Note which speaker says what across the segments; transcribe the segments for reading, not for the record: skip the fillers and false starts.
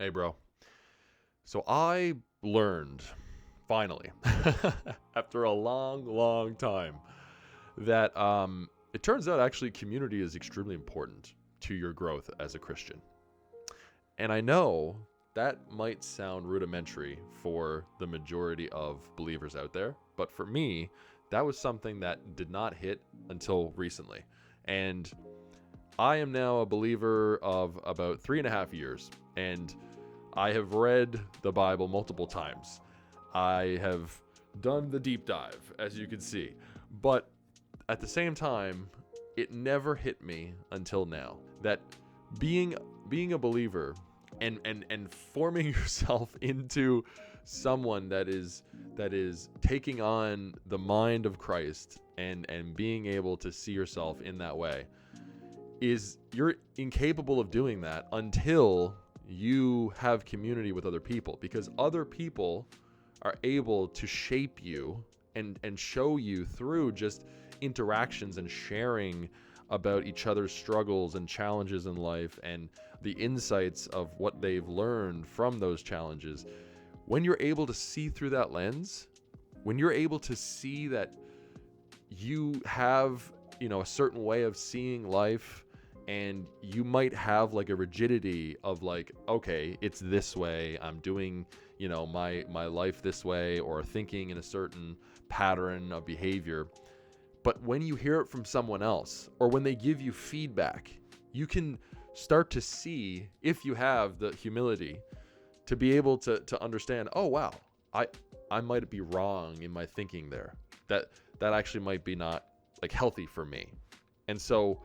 Speaker 1: Hey, bro. So I learned, finally, after a long, long time, that it turns out actually community is extremely important to your growth as a Christian. And I know that might sound rudimentary for the majority of believers out there, but for me, that was something that did not hit until recently. And I am now a believer of about 3.5 years, and I have read the Bible multiple times. I have done the deep dive, as you can see. But at the same time, it never hit me until now that being being a believer and forming yourself into someone that is taking on the mind of Christ and being able to see yourself in that way is you're incapable of doing that until you have community with other people, because other people are able to shape you and show you through just interactions and sharing about each other's struggles and challenges in life and the insights of what they've learned from those challenges. When you're able to see through that lens, when you're able to see that you have, a certain way of seeing life, and you might have like a rigidity of like, okay, it's this way, I'm doing, my life this way, or thinking in a certain pattern of behavior. But when you hear it from someone else, or when they give you feedback, you can start to see, if you have the humility to be able to understand, oh wow, I might be wrong in my thinking there. That actually might be not like healthy for me. And so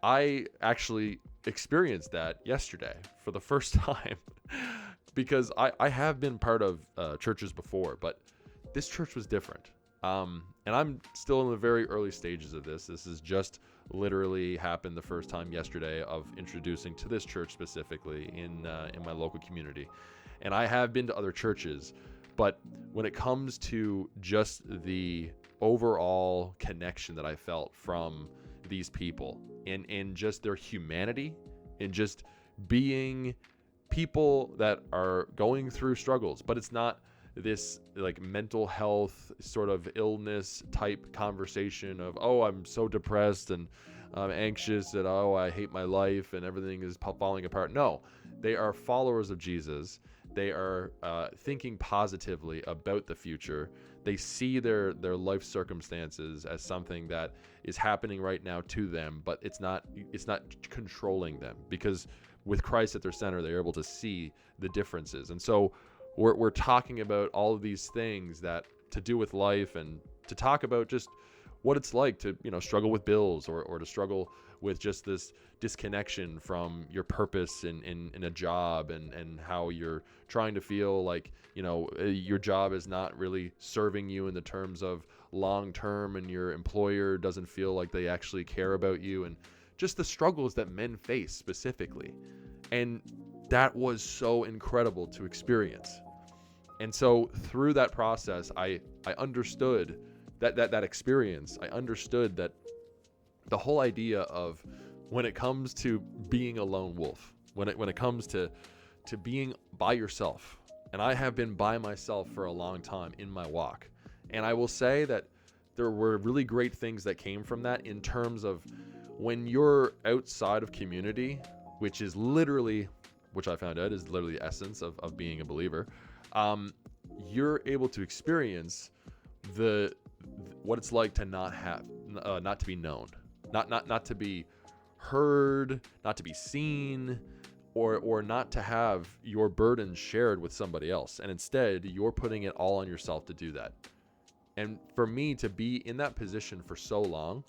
Speaker 1: I actually experienced that yesterday for the first time because I have been part of churches before, but this church was different. And I'm still in the very early stages of this. This has just literally happened the first time yesterday of introducing to this church specifically in my local community. And I have been to other churches, but when it comes to just the overall connection that I felt from these people and just their humanity and just being people that are going through struggles, but it's not this like mental health sort of illness type conversation of, oh, I'm so depressed and I'm anxious and, oh, I hate my life and everything is falling apart. No, they are followers of Jesus. They are thinking positively about the future. They see their life circumstances as something that is happening right now to them, but it's not controlling them, because with Christ at their center, they're able to see the differences. And so we're talking about all of these things that to do with life, and to talk about just what it's like to struggle with bills, or to struggle with just this disconnection from your purpose in a job, and how you're trying to feel like your job is not really serving you in the terms of long term, and your employer doesn't feel like they actually care about you, and just the struggles that men face specifically. And that was so incredible to experience. And so through that process, I understood that experience. I understood that the whole idea of, when it comes to being a lone wolf, when it comes to being by yourself, and I have been by myself for a long time in my walk, and I will say that there were really great things that came from that, in terms of when you're outside of community, which is literally, which I found out is literally the essence of being a believer. You're able to experience what it's like to not to be known, not to be heard, not to be seen, or not to have your burdens shared with somebody else, and instead you're putting it all on yourself to do that. And for me to be in that position for so long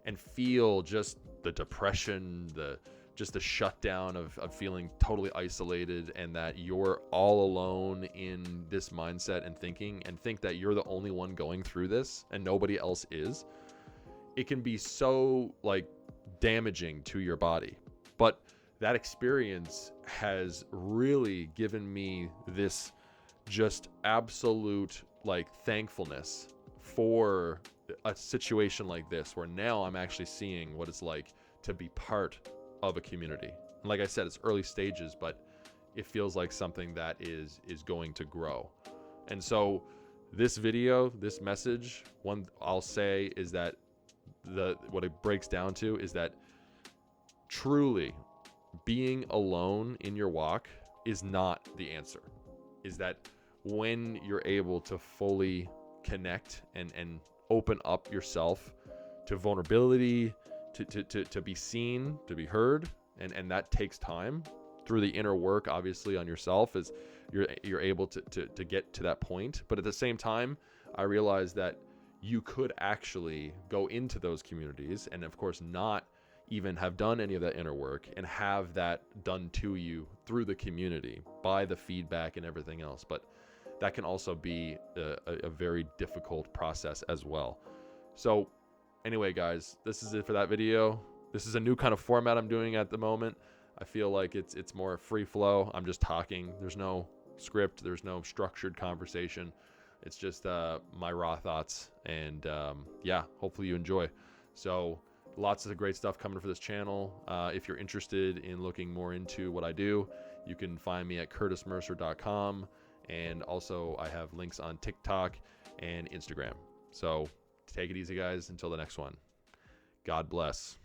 Speaker 1: and feel just the depression, just the shutdown of feeling totally isolated, and that you're all alone in this mindset and thinking, and think that you're the only one going through this and nobody else is, it can be so like damaging to your body. But that experience has really given me this just absolute like thankfulness for a situation like this, where now I'm actually seeing what it's like to be part of a community. And like I said, it's early stages, but it feels like something that is going to grow. And so this video, this message, one I'll say is that what it breaks down to is that truly being alone in your walk is not the answer. Is that when you're able to fully connect and open up yourself to vulnerability, to be seen, to be heard, and that takes time through the inner work, obviously, on yourself, as you're able to get to that point. But at the same time, I realized that you could actually go into those communities and, of course, not even have done any of that inner work and have that done to you through the community by the feedback and everything else. But that can also be a very difficult process as well. So anyway, guys, this is it for that video. This is a new kind of format I'm doing at the moment. I feel like it's more free flow. I'm just talking. There's no script. There's no structured conversation. It's just my raw thoughts. And yeah, hopefully you enjoy. So lots of great stuff coming for this channel. If you're interested in looking more into what I do, you can find me at curtismercer.com. And also I have links on TikTok and Instagram. So take it easy, guys. Until the next one. God bless.